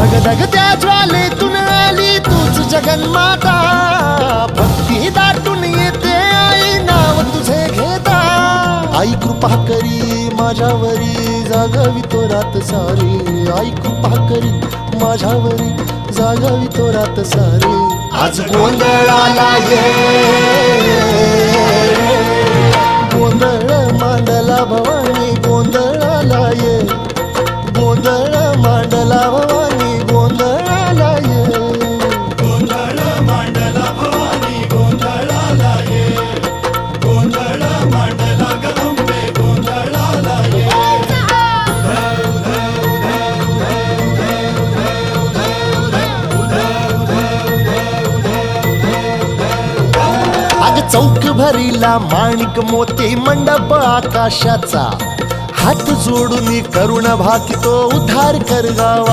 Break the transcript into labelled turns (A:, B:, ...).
A: धगधगत्या ज्वालेतून आली तूच जगन्माता, भक्ती दाटून येते आई नाव तुझे घेता. आई कृपा करी माझ्यावरी जागावी तो रात सारी, आई कृपा करी माझ्यावरी जागावी तो रात सारी. आज गोंधळाला ये, गोंधळ मांडला भवानी गोंधळाला ये, गोंधळ मांडला भवानी गोंधळाला ये.
B: गोंधळ मांडला भवानी गोंधळाला ये, गोंधळ मांडला गदंबे गोंधळाला ये.
A: अग चौक भरीला माणिक मोती मंडप आकाशाचा, हात जोडून करुण भाकितो उद्धार कर गावा.